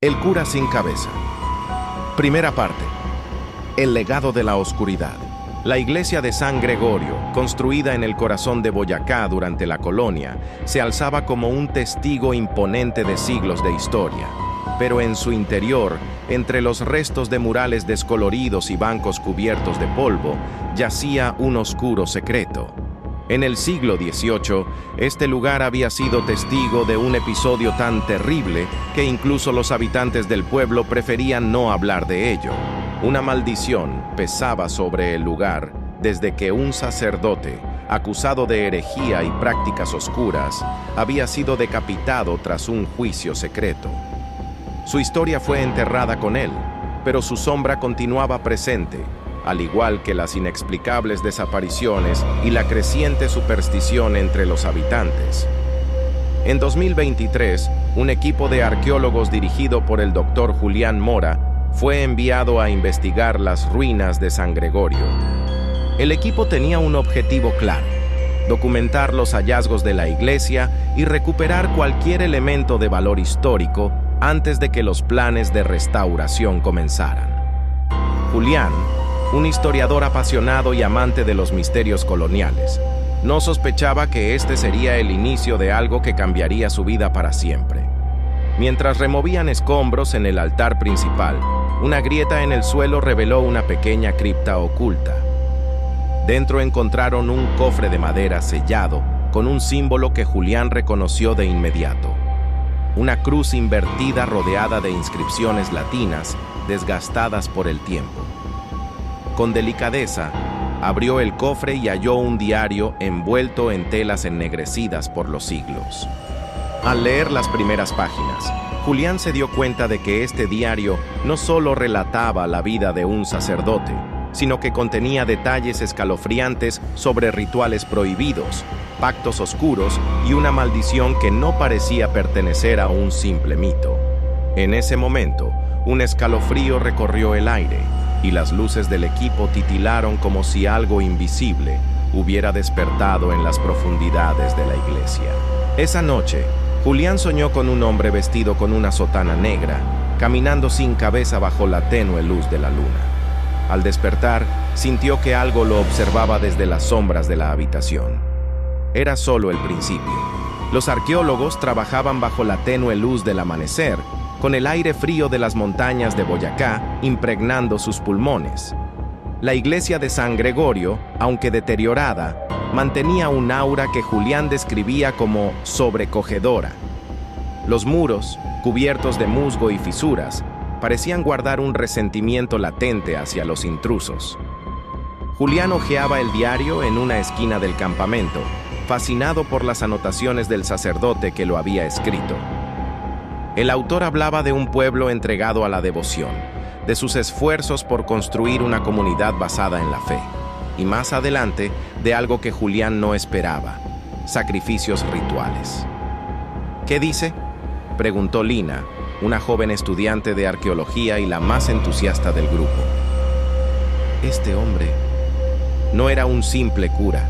El cura sin cabeza. Primera parte. El legado de la oscuridad. La iglesia de San Gregorio, construida en el corazón de Boyacá durante la colonia, se alzaba como un testigo imponente de siglos de historia. Pero en su interior, entre los restos de murales descoloridos y bancos cubiertos de polvo, yacía un oscuro secreto. En el siglo XVIII, este lugar había sido testigo de un episodio tan terrible que incluso los habitantes del pueblo preferían no hablar de ello. Una maldición pesaba sobre el lugar desde que un sacerdote, acusado de herejía y prácticas oscuras, había sido decapitado tras un juicio secreto. Su historia fue enterrada con él, pero su sombra continuaba presente, al igual que las inexplicables desapariciones y la creciente superstición entre los habitantes. En 2023, un equipo de arqueólogos dirigido por el Dr. Julián Mora fue enviado a investigar las ruinas de San Gregorio. El equipo tenía un objetivo claro: documentar los hallazgos de la iglesia y recuperar cualquier elemento de valor histórico antes de que los planes de restauración comenzaran. Julián, un historiador apasionado y amante de los misterios coloniales, no sospechaba que este sería el inicio de algo que cambiaría su vida para siempre. Mientras removían escombros en el altar principal, una grieta en el suelo reveló una pequeña cripta oculta. Dentro encontraron un cofre de madera sellado con un símbolo que Julián reconoció de inmediato: una cruz invertida rodeada de inscripciones latinas desgastadas por el tiempo. Con delicadeza, abrió el cofre y halló un diario envuelto en telas ennegrecidas por los siglos. Al leer las primeras páginas, Julián se dio cuenta de que este diario no solo relataba la vida de un sacerdote, sino que contenía detalles escalofriantes sobre rituales prohibidos, pactos oscuros y una maldición que no parecía pertenecer a un simple mito. En ese momento, un escalofrío recorrió el aire, y las luces del equipo titilaron como si algo invisible hubiera despertado en las profundidades de la iglesia. Esa noche, Julián soñó con un hombre vestido con una sotana negra, caminando sin cabeza bajo la tenue luz de la luna. Al despertar, sintió que algo lo observaba desde las sombras de la habitación. Era solo el principio. Los arqueólogos trabajaban bajo la tenue luz del amanecer, con el aire frío de las montañas de Boyacá impregnando sus pulmones. La iglesia de San Gregorio, aunque deteriorada, mantenía un aura que Julián describía como sobrecogedora. Los muros, cubiertos de musgo y fisuras, parecían guardar un resentimiento latente hacia los intrusos. Julián hojeaba el diario en una esquina del campamento, fascinado por las anotaciones del sacerdote que lo había escrito. El autor hablaba de un pueblo entregado a la devoción, de sus esfuerzos por construir una comunidad basada en la fe, y más adelante, de algo que Julián no esperaba: sacrificios rituales. ¿Qué dice?, preguntó Lina, una joven estudiante de arqueología y la más entusiasta del grupo. Este hombre no era un simple cura.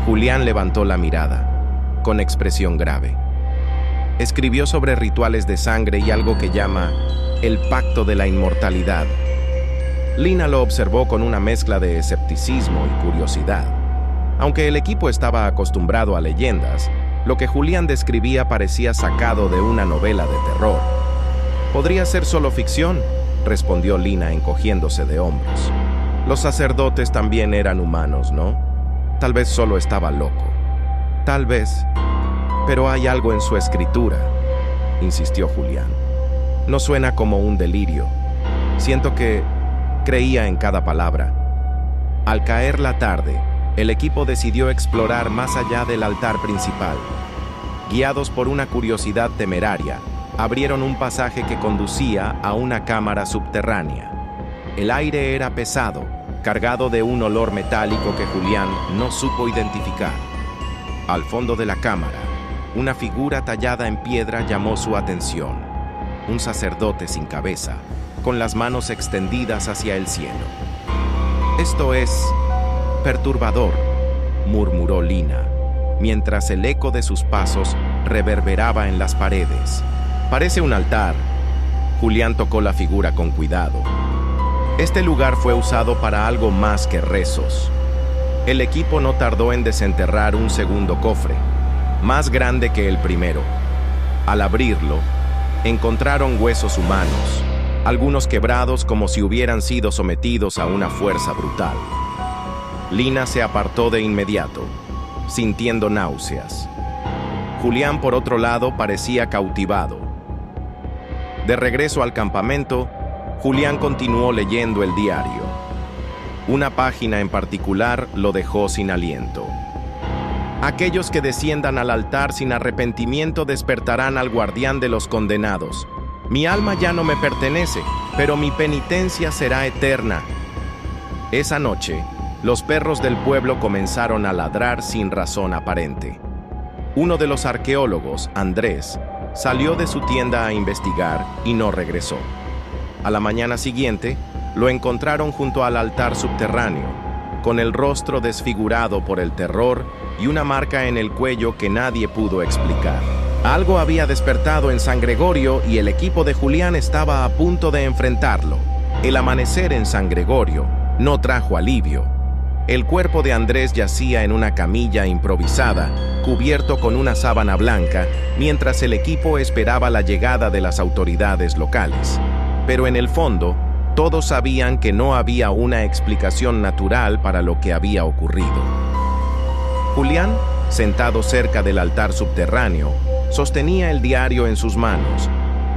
Julián levantó la mirada, con expresión grave. Escribió sobre rituales de sangre y algo que llama el pacto de la inmortalidad. Lina lo observó con una mezcla de escepticismo y curiosidad. Aunque el equipo estaba acostumbrado a leyendas, lo que Julián describía parecía sacado de una novela de terror. «Podría ser solo ficción», respondió Lina encogiéndose de hombros. «Los sacerdotes también eran humanos, ¿no? Tal vez solo estaba loco. Tal vez. Pero hay algo en su escritura», insistió Julián. «No suena como un delirio. Siento que creía en cada palabra». Al caer la tarde, el equipo decidió explorar más allá del altar principal. Guiados por una curiosidad temeraria, abrieron un pasaje que conducía a una cámara subterránea. El aire era pesado, cargado de un olor metálico que Julián no supo identificar. Al fondo de la cámara, una figura tallada en piedra llamó su atención: un sacerdote sin cabeza, con las manos extendidas hacia el cielo. «Esto es perturbador», murmuró Lina, mientras el eco de sus pasos reverberaba en las paredes. «Parece un altar, Julián tocó la figura con cuidado. Este lugar fue usado para algo más que rezos. El equipo no tardó en desenterrar un segundo cofre, más grande que el primero. Al abrirlo, encontraron huesos humanos, algunos quebrados como si hubieran sido sometidos a una fuerza brutal. Lina se apartó de inmediato, sintiendo náuseas. Julián, por otro lado, parecía cautivado. De regreso al campamento, Julián continuó leyendo el diario. Una página en particular lo dejó sin aliento. Aquellos que desciendan al altar sin arrepentimiento despertarán al guardián de los condenados. Mi alma ya no me pertenece, pero mi penitencia será eterna. Esa noche, los perros del pueblo comenzaron a ladrar sin razón aparente. Uno de los arqueólogos, Andrés, salió de su tienda a investigar y no regresó. A la mañana siguiente, lo encontraron junto al altar subterráneo, con el rostro desfigurado por el terror y una marca en el cuello que nadie pudo explicar. Algo había despertado en San Gregorio y el equipo de Julián estaba a punto de enfrentarlo. El amanecer en San Gregorio no trajo alivio. El cuerpo de Andrés yacía en una camilla improvisada, cubierto con una sábana blanca, mientras el equipo esperaba la llegada de las autoridades locales. Pero en el fondo, todos sabían que no había una explicación natural para lo que había ocurrido. Julián, sentado cerca del altar subterráneo, sostenía el diario en sus manos,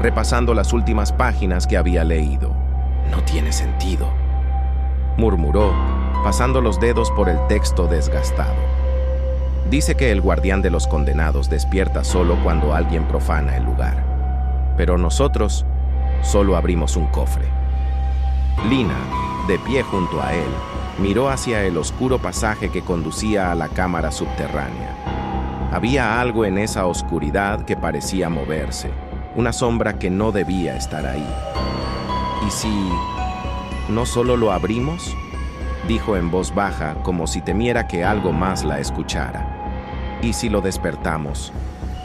repasando las últimas páginas que había leído. «No tiene sentido», murmuró, pasando los dedos por el texto desgastado. Dice que el guardián de los condenados despierta solo cuando alguien profana el lugar. Pero nosotros solo abrimos un cofre. Lina, de pie junto a él, miró hacia el oscuro pasaje que conducía a la cámara subterránea. Había algo en esa oscuridad que parecía moverse, una sombra que no debía estar ahí. ¿Y si no solo lo abrimos?, dijo en voz baja, como si temiera que algo más la escuchara. ¿Y si lo despertamos?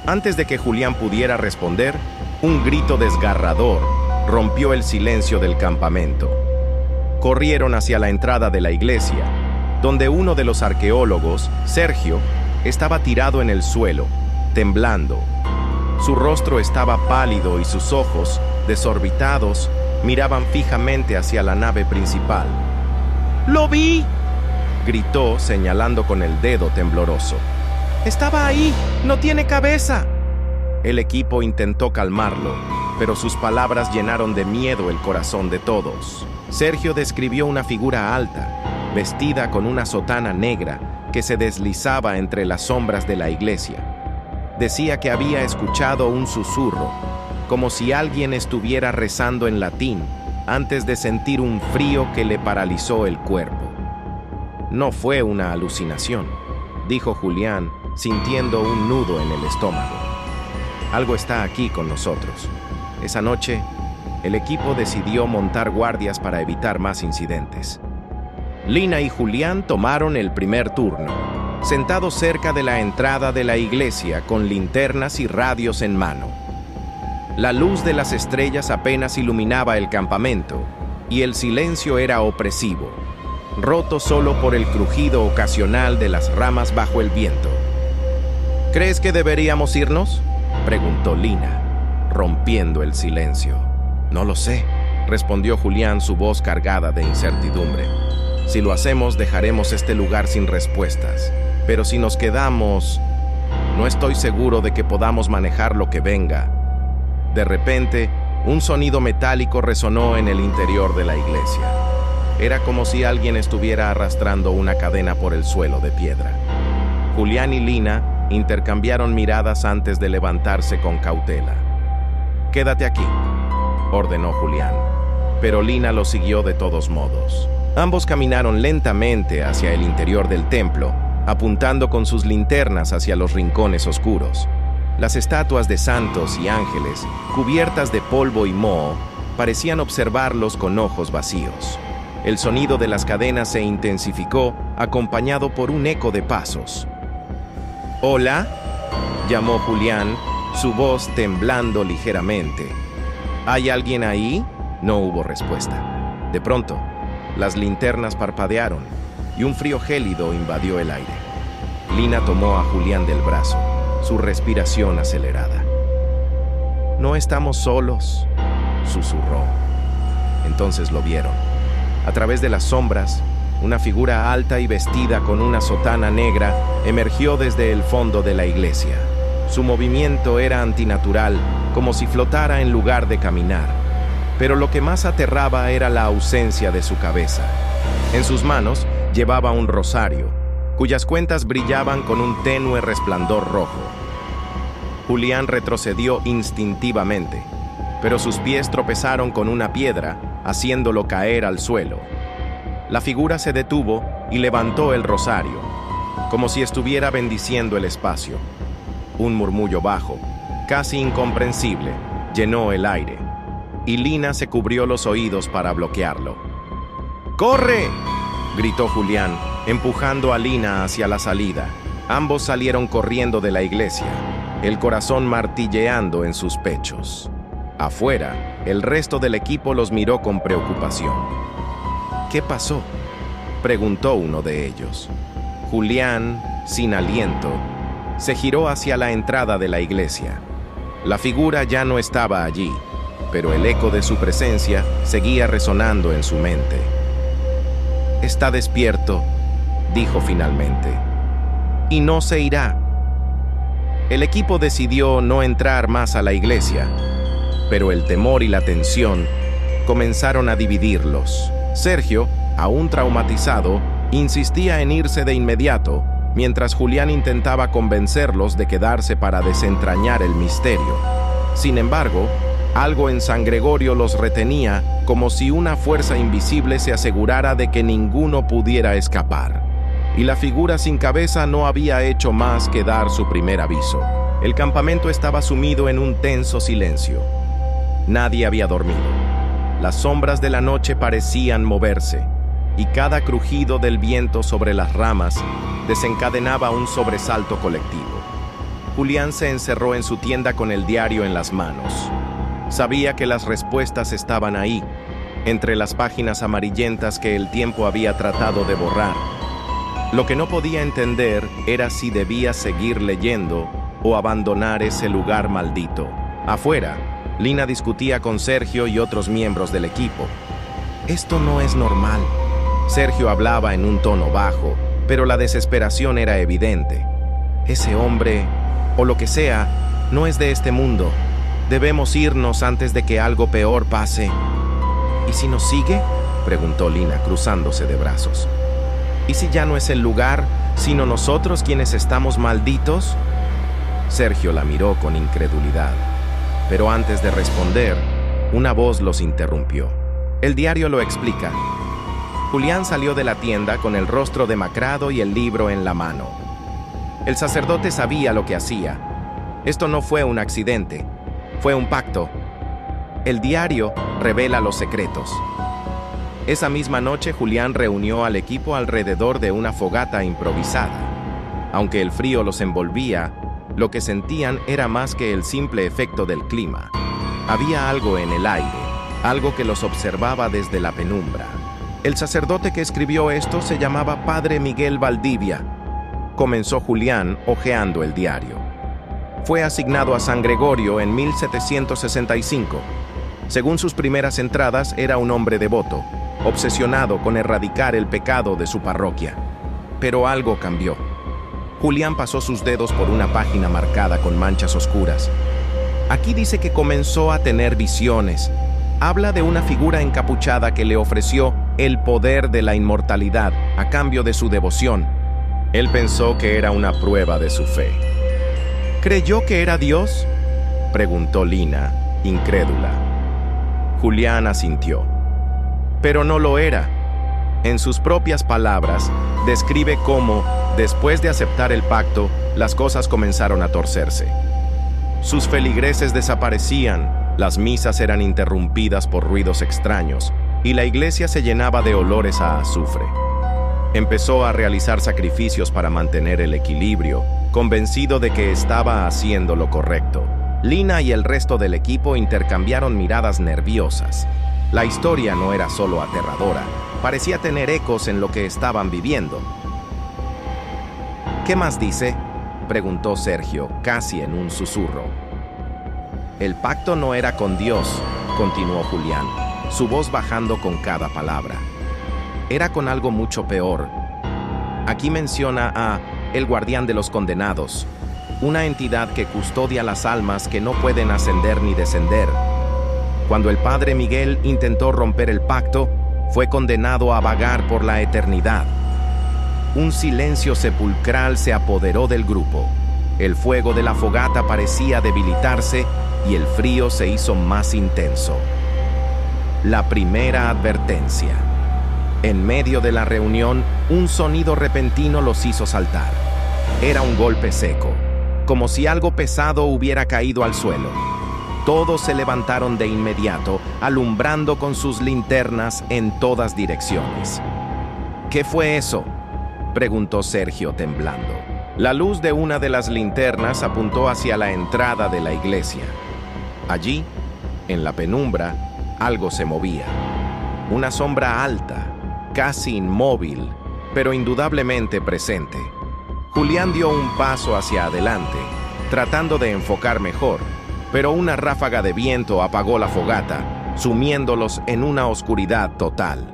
Antes de que Julián pudiera responder, un grito desgarrador rompió el silencio del campamento. Corrieron hacia la entrada de la iglesia, donde uno de los arqueólogos, Sergio, estaba tirado en el suelo, temblando. Su rostro estaba pálido y sus ojos, desorbitados, miraban fijamente hacia la nave principal. «¡Lo vi!», gritó, señalando con el dedo tembloroso. «¡Estaba ahí! ¡No tiene cabeza!». El equipo intentó calmarlo, pero sus palabras llenaron de miedo el corazón de todos. Sergio describió una figura alta, vestida con una sotana negra, que se deslizaba entre las sombras de la iglesia. Decía que había escuchado un susurro, como si alguien estuviera rezando en latín, antes de sentir un frío que le paralizó el cuerpo. «No fue una alucinación», dijo Julián, sintiendo un nudo en el estómago. «Algo está aquí con nosotros». Esa noche, el equipo decidió montar guardias para evitar más incidentes. Lina y Julián tomaron el primer turno, sentados cerca de la entrada de la iglesia con linternas y radios en mano. La luz de las estrellas apenas iluminaba el campamento, y el silencio era opresivo, roto solo por el crujido ocasional de las ramas bajo el viento. «¿Crees que deberíamos irnos?», preguntó Lina, rompiendo el silencio. «No lo sé», respondió Julián, su voz cargada de incertidumbre. «Si lo hacemos, dejaremos este lugar sin respuestas. Pero si nos quedamos, no estoy seguro de que podamos manejar lo que venga». De repente, un sonido metálico resonó en el interior de la iglesia. Era como si alguien estuviera arrastrando una cadena por el suelo de piedra. Julián y Lina intercambiaron miradas antes de levantarse con cautela. «Quédate aquí», ordenó Julián, pero Lina lo siguió de todos modos. Ambos caminaron lentamente hacia el interior del templo, apuntando con sus linternas hacia los rincones oscuros. Las estatuas de santos y ángeles, cubiertas de polvo y moho, parecían observarlos con ojos vacíos. El sonido de las cadenas se intensificó, acompañado por un eco de pasos. «¿Hola?», llamó Julián, su voz temblando ligeramente. ¿Hay alguien ahí? No hubo respuesta. De pronto, las linternas parpadearon y un frío gélido invadió el aire. Lina tomó a Julián del brazo, su respiración acelerada. «No estamos solos», susurró. Entonces lo vieron. A través de las sombras, una figura alta y vestida con una sotana negra emergió desde el fondo de la iglesia. Su movimiento era antinatural, como si flotara en lugar de caminar. Pero lo que más aterraba era la ausencia de su cabeza. En sus manos llevaba un rosario, cuyas cuentas brillaban con un tenue resplandor rojo. Julián retrocedió instintivamente, pero sus pies tropezaron con una piedra, haciéndolo caer al suelo. La figura se detuvo y levantó el rosario, como si estuviera bendiciendo el espacio. Un murmullo bajo, casi incomprensible, llenó el aire, y Lina se cubrió los oídos para bloquearlo. ¡Corre!, gritó Julián, empujando a Lina hacia la salida. Ambos salieron corriendo de la iglesia, el corazón martilleando en sus pechos. Afuera, el resto del equipo los miró con preocupación. «¿Qué pasó?», preguntó uno de ellos. Julián, sin aliento, se giró hacia la entrada de la iglesia. La figura ya no estaba allí, pero el eco de su presencia seguía resonando en su mente. «Está despierto», dijo finalmente, «y no se irá». El equipo decidió no entrar más a la iglesia, pero el temor y la tensión comenzaron a dividirlos. Sergio, aún traumatizado, insistía en irse de inmediato, mientras Julián intentaba convencerlos de quedarse para desentrañar el misterio. Sin embargo, algo en San Gregorio los retenía, como si una fuerza invisible se asegurara de que ninguno pudiera escapar. Y la figura sin cabeza no había hecho más que dar su primer aviso. El campamento estaba sumido en un tenso silencio. Nadie había dormido. Las sombras de la noche parecían moverse, y cada crujido del viento sobre las ramas desencadenaba un sobresalto colectivo. Julián se encerró en su tienda con el diario en las manos. Sabía que las respuestas estaban ahí, entre las páginas amarillentas que el tiempo había tratado de borrar. Lo que no podía entender era si debía seguir leyendo o abandonar ese lugar maldito. Afuera, Lina discutía con Sergio y otros miembros del equipo. «Esto no es normal». Sergio hablaba en un tono bajo, pero la desesperación era evidente. «Ese hombre, o lo que sea, no es de este mundo. Debemos irnos antes de que algo peor pase». «¿Y si nos sigue?», preguntó Lina, cruzándose de brazos. «¿Y si ya no es el lugar, sino nosotros quienes estamos malditos?». Sergio la miró con incredulidad, pero antes de responder, una voz los interrumpió. El diario lo explica. Julián salió de la tienda con el rostro demacrado y el libro en la mano. El sacerdote sabía lo que hacía. Esto no fue un accidente, fue un pacto. El diario revela los secretos. Esa misma noche, Julián reunió al equipo alrededor de una fogata improvisada. Aunque el frío los envolvía, lo que sentían era más que el simple efecto del clima. Había algo en el aire, algo que los observaba desde la penumbra. El sacerdote que escribió esto se llamaba Padre Miguel Valdivia, comenzó Julián hojeando el diario. Fue asignado a San Gregorio en 1765. Según sus primeras entradas, era un hombre devoto, obsesionado con erradicar el pecado de su parroquia. Pero algo cambió. Julián pasó sus dedos por una página marcada con manchas oscuras. Aquí dice que comenzó a tener visiones. Habla de una figura encapuchada que le ofreció el poder de la inmortalidad a cambio de su devoción. Él pensó que era una prueba de su fe. ¿Creyó que era Dios?, preguntó Lina, incrédula. Julián asintió. Pero no lo era. En sus propias palabras, describe cómo, después de aceptar el pacto, las cosas comenzaron a torcerse. Sus feligreses desaparecían, las misas eran interrumpidas por ruidos extraños, y la iglesia se llenaba de olores a azufre. Empezó a realizar sacrificios para mantener el equilibrio, convencido de que estaba haciendo lo correcto. Lina y el resto del equipo intercambiaron miradas nerviosas. La historia no era solo aterradora, parecía tener ecos en lo que estaban viviendo. ¿Qué más dice?, preguntó Sergio, casi en un susurro. El pacto no era con Dios, continuó Julián, su voz bajando con cada palabra. Era con algo mucho peor. Aquí menciona a el guardián de los condenados, una entidad que custodia las almas que no pueden ascender ni descender. Cuando el padre Miguel intentó romper el pacto, fue condenado a vagar por la eternidad. Un silencio sepulcral se apoderó del grupo. El fuego de la fogata parecía debilitarse y el frío se hizo más intenso. La primera advertencia. En medio de la reunión, un sonido repentino los hizo saltar. Era un golpe seco, como si algo pesado hubiera caído al suelo. Todos se levantaron de inmediato, alumbrando con sus linternas en todas direcciones. ¿Qué fue eso?, preguntó Sergio temblando. La luz de una de las linternas apuntó hacia la entrada de la iglesia. Allí, en la penumbra, algo se movía. Una sombra alta, casi inmóvil, pero indudablemente presente. Julián dio un paso hacia adelante, tratando de enfocar mejor, pero una ráfaga de viento apagó la fogata, sumiéndolos en una oscuridad total.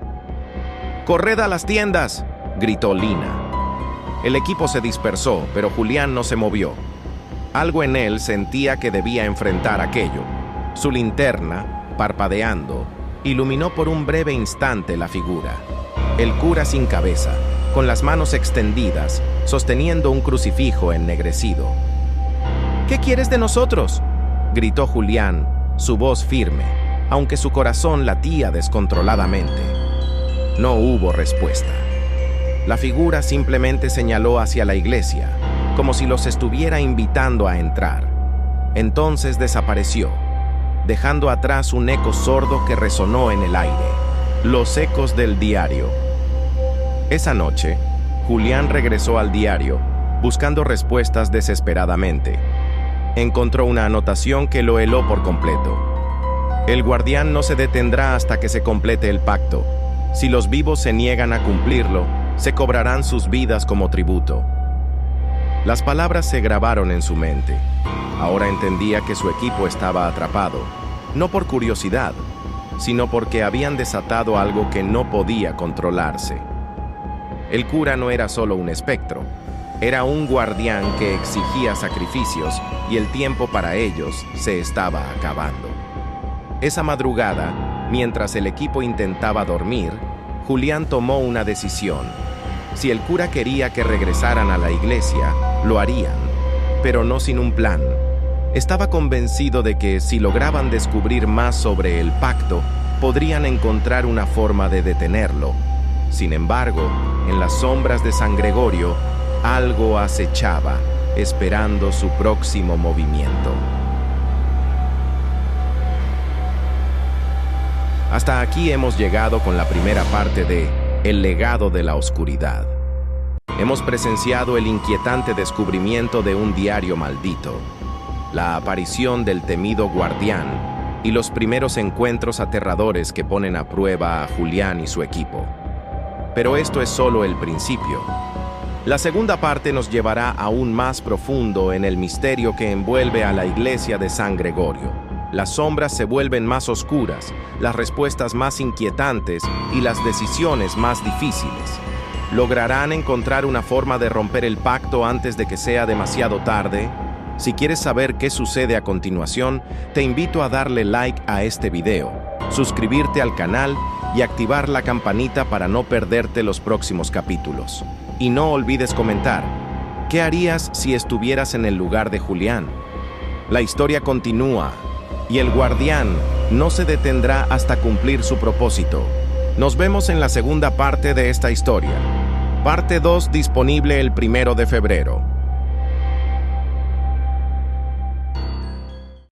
¡Corred a las tiendas!, gritó Lina. El equipo se dispersó, pero Julián no se movió. Algo en él sentía que debía enfrentar aquello. Su linterna, parpadeando, iluminó por un breve instante la figura. El cura sin cabeza, con las manos extendidas, sosteniendo un crucifijo ennegrecido. ¿Qué quieres de nosotros?, gritó Julián, su voz firme, aunque su corazón latía descontroladamente. No hubo respuesta. La figura simplemente señaló hacia la iglesia, como si los estuviera invitando a entrar. Entonces desapareció, dejando atrás un eco sordo que resonó en el aire. Los ecos del diario. Esa noche, Julián regresó al diario, buscando respuestas desesperadamente. Encontró una anotación que lo heló por completo. El guardián no se detendrá hasta que se complete el pacto. Si los vivos se niegan a cumplirlo, se cobrarán sus vidas como tributo. Las palabras se grabaron en su mente. Ahora entendía que su equipo estaba atrapado, no por curiosidad, sino porque habían desatado algo que no podía controlarse. El cura no era solo un espectro, era un guardián que exigía sacrificios y el tiempo para ellos se estaba acabando. Esa madrugada, mientras el equipo intentaba dormir, Julián tomó una decisión. Si el cura quería que regresaran a la iglesia, lo harían, pero no sin un plan. Estaba convencido de que si lograban descubrir más sobre el pacto, podrían encontrar una forma de detenerlo. Sin embargo, en las sombras de San Gregorio, algo acechaba, esperando su próximo movimiento. Hasta aquí hemos llegado con la primera parte de El legado de la oscuridad. Hemos presenciado el inquietante descubrimiento de un diario maldito, la aparición del temido guardián y los primeros encuentros aterradores que ponen a prueba a Julián y su equipo. Pero esto es solo el principio. La segunda parte nos llevará aún más profundo en el misterio que envuelve a la iglesia de San Gregorio. Las sombras se vuelven más oscuras, las respuestas más inquietantes y las decisiones más difíciles. ¿Lograrán encontrar una forma de romper el pacto antes de que sea demasiado tarde? Si quieres saber qué sucede a continuación, te invito a darle like a este video, suscribirte al canal y activar la campanita para no perderte los próximos capítulos. Y no olvides comentar, ¿qué harías si estuvieras en el lugar de Julián? La historia continúa, y el guardián no se detendrá hasta cumplir su propósito. Nos vemos en la segunda parte de esta historia. Parte 2 disponible el 1 de febrero.